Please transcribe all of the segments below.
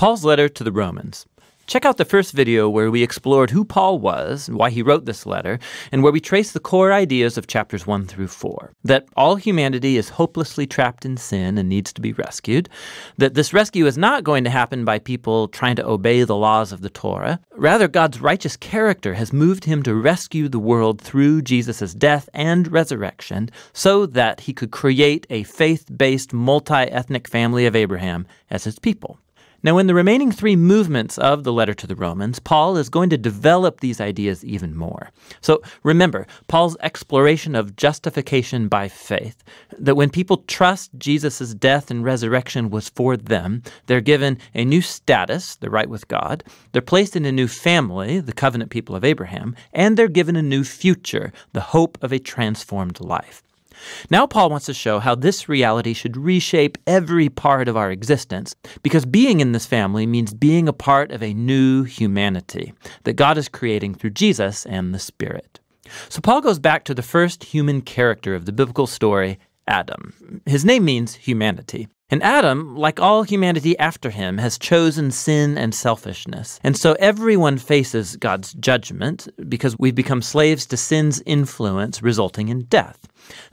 Paul's letter to the Romans. Check out the first video where we explored who Paul was, why he wrote this letter, and where we trace the core ideas of chapters 1 through 4. That all humanity is hopelessly trapped in sin and needs to be rescued. That this rescue is not going to happen by people trying to obey the laws of the Torah. Rather, God's righteous character has moved him to rescue the world through Jesus' death and resurrection so that he could create a faith-based multi-ethnic family of Abraham as his people. Now, in the remaining 3 movements of the letter to the Romans, Paul is going to develop these ideas even more. So remember, Paul's exploration of justification by faith, that when people trust Jesus' death and resurrection was for them, they're given a new status, they're right with God, they're placed in a new family, the covenant people of Abraham, and they're given a new future, the hope of a transformed life. Now Paul wants to show how this reality should reshape every part of our existence, because being in this family means being a part of a new humanity that God is creating through Jesus and the Spirit. So Paul goes back to the first human character of the biblical story, Adam. His name means humanity. And Adam, like all humanity after him, has chosen sin and selfishness. And so everyone faces God's judgment because we've become slaves to sin's influence, resulting in death.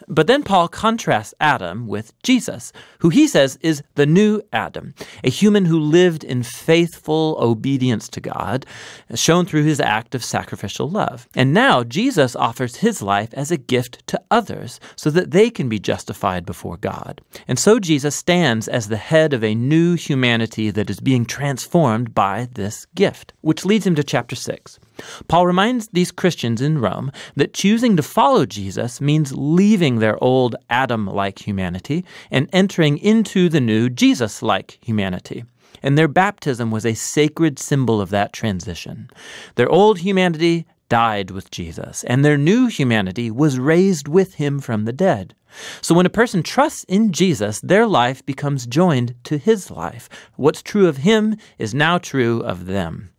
But then Paul contrasts Adam with Jesus, who he says is the new Adam, a human who lived in faithful obedience to God, shown through his act of sacrificial love. And now Jesus offers his life as a gift to others so that they can be justified before God. And so Jesus stands as the head of a new humanity that is being transformed by this gift, which leads him to chapter 6. Paul reminds these Christians in Rome that choosing to follow Jesus means leaving their old Adam-like humanity and entering into the new Jesus-like humanity. And their baptism was a sacred symbol of that transition. Their old humanity died with Jesus, and their new humanity was raised with him from the dead. So when a person trusts in Jesus, their life becomes joined to his life. What's true of him is now true of them.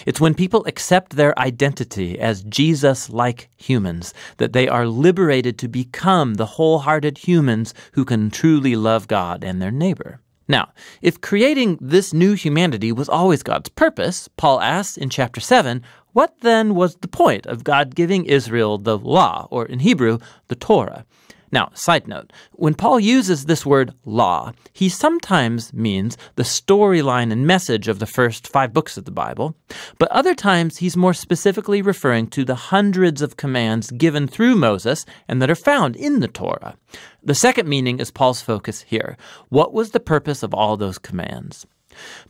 It's when people accept their identity as Jesus-like humans that they are liberated to become the wholehearted humans who can truly love God and their neighbor. Now, if creating this new humanity was always God's purpose, Paul asks in chapter 7, what then was the point of God giving Israel the law, or in Hebrew, the Torah? Now, side note, when Paul uses this word law, he sometimes means the storyline and message of the first 5 books of the Bible, but other times he's more specifically referring to the hundreds of commands given through Moses and that are found in the Torah. The second meaning is Paul's focus here. What was the purpose of all those commands?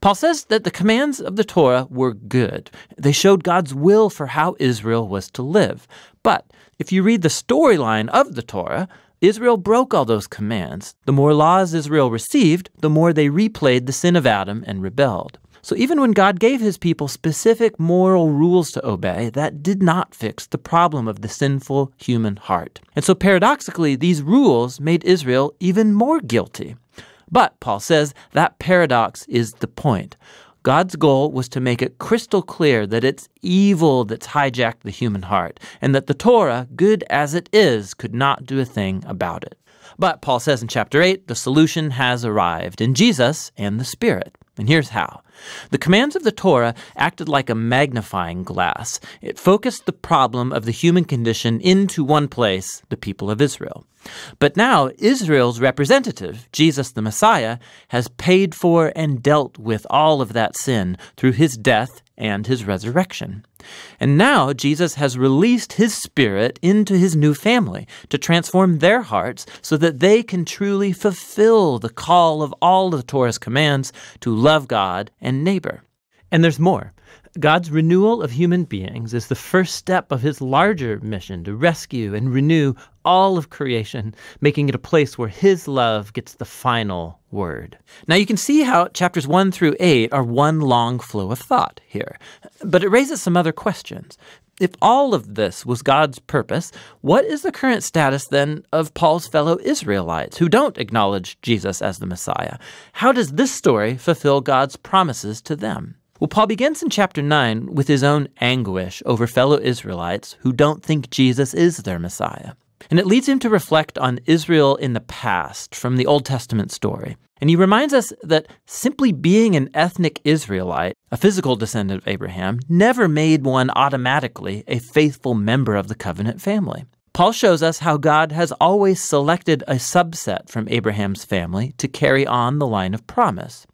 Paul says that the commands of the Torah were good. They showed God's will for how Israel was to live. But if you read the storyline of the Torah, Israel broke all those commands. The more laws Israel received, the more they replayed the sin of Adam and rebelled. So even when God gave his people specific moral rules to obey, that did not fix the problem of the sinful human heart. And so paradoxically, these rules made Israel even more guilty. But Paul says that paradox is the point. God's goal was to make it crystal clear that it's evil that's hijacked the human heart, and that the Torah, good as it is, could not do a thing about it. But Paul says in chapter 8, the solution has arrived in Jesus and the Spirit. And here's how. The commands of the Torah acted like a magnifying glass. It focused the problem of the human condition into one place, the people of Israel. But now Israel's representative, Jesus the Messiah, has paid for and dealt with all of that sin through his death and his resurrection. And now Jesus has released his Spirit into his new family to transform their hearts so that they can truly fulfill the call of all the Torah's commands to love God and neighbor. And there's more. God's renewal of human beings is the first step of his larger mission to rescue and renew all of creation, making it a place where his love gets the final word. Now you can see how chapters 1 through 8 are one long flow of thought here, but it raises some other questions. If all of this was God's purpose, what is the current status then of Paul's fellow Israelites who don't acknowledge Jesus as the Messiah? How does this story fulfill God's promises to them? Well, Paul begins in chapter 9 with his own anguish over fellow Israelites who don't think Jesus is their Messiah. And it leads him to reflect on Israel in the past from the Old Testament story. And he reminds us that simply being an ethnic Israelite, a physical descendant of Abraham, never made one automatically a faithful member of the covenant family. Paul shows us how God has always selected a subset from Abraham's family to carry on the line of promise.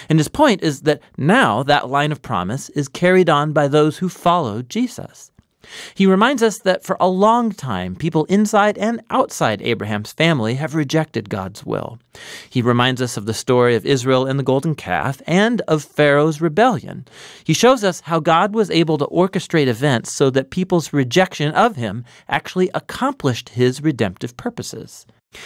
And his point is that now that line of promise is carried on by those who follow Jesus. He reminds us that for a long time, people inside and outside Abraham's family have rejected God's will. He reminds us of the story of Israel and the golden calf and of Pharaoh's rebellion. He shows us how God was able to orchestrate events so that people's rejection of him actually accomplished his redemptive purposes.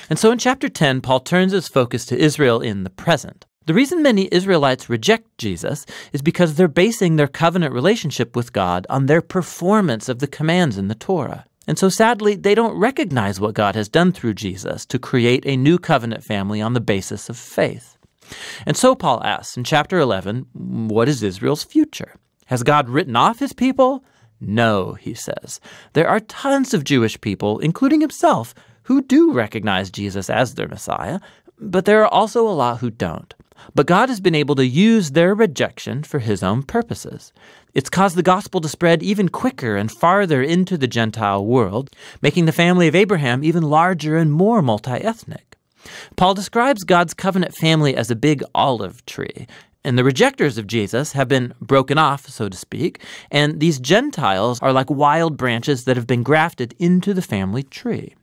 And so in chapter 10, Paul turns his focus to Israel in the present. The reason many Israelites reject Jesus is because they're basing their covenant relationship with God on their performance of the commands in the Torah. And so sadly, they don't recognize what God has done through Jesus to create a new covenant family on the basis of faith. And so Paul asks in chapter 11, what is Israel's future? Has God written off his people? No, he says. There are tons of Jewish people, including himself, who do recognize Jesus as their Messiah, but there are also a lot who don't. But God has been able to use their rejection for his own purposes. It's caused the gospel to spread even quicker and farther into the Gentile world, making the family of Abraham even larger and more multi-ethnic. Paul describes God's covenant family as a big olive tree, and the rejectors of Jesus have been broken off, so to speak, and these Gentiles are like wild branches that have been grafted into the family tree.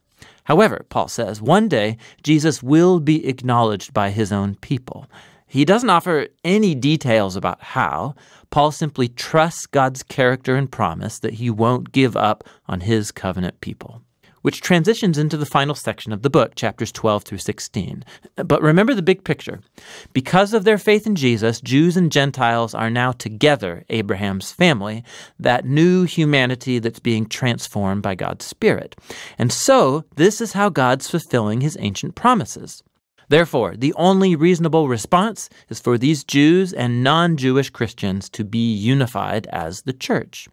However, Paul says, one day Jesus will be acknowledged by his own people. He doesn't offer any details about how. Paul simply trusts God's character and promise that he won't give up on his covenant people. Which transitions into the final section of the book, chapters 12 through 16. But remember the big picture. Because of their faith in Jesus, Jews and Gentiles are now together Abraham's family, that new humanity that's being transformed by God's Spirit. And so, this is how God's fulfilling his ancient promises. Therefore, the only reasonable response is for these Jews and non-Jewish Christians to be unified as the church.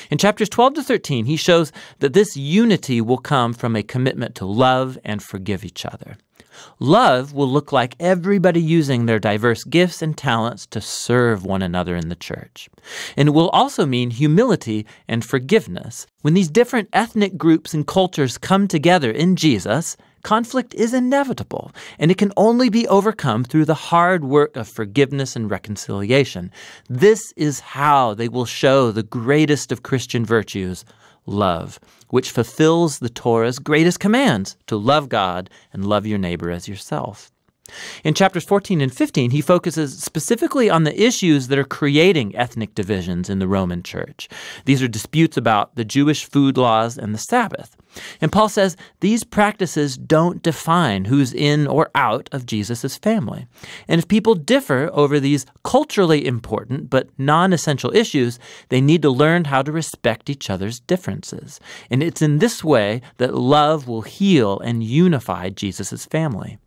In chapters 12 to 13, he shows that this unity will come from a commitment to love and forgive each other. Love will look like everybody using their diverse gifts and talents to serve one another in the church. And it will also mean humility and forgiveness. When these different ethnic groups and cultures come together in Jesus, conflict is inevitable, and it can only be overcome through the hard work of forgiveness and reconciliation. This is how they will show the greatest of Christian virtues, love, which fulfills the Torah's greatest commands to love God and love your neighbor as yourself. In chapters 14 and 15, he focuses specifically on the issues that are creating ethnic divisions in the Roman church. These are disputes about the Jewish food laws and the Sabbath. And Paul says these practices don't define who's in or out of Jesus' family. And if people differ over these culturally important but non-essential issues, they need to learn how to respect each other's differences. And it's in this way that love will heal and unify Jesus' family.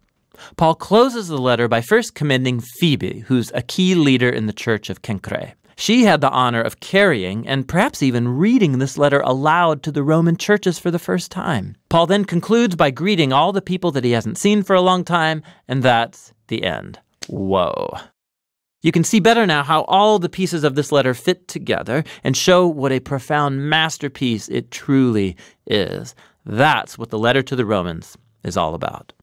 Paul closes the letter by first commending Phoebe, who's a key leader in the church of Cenchreae. She had the honor of carrying and perhaps even reading this letter aloud to the Roman churches for the first time. Paul then concludes by greeting all the people that he hasn't seen for a long time, and that's the end. Whoa. You can see better now how all the pieces of this letter fit together and show what a profound masterpiece it truly is. That's what the letter to the Romans is all about.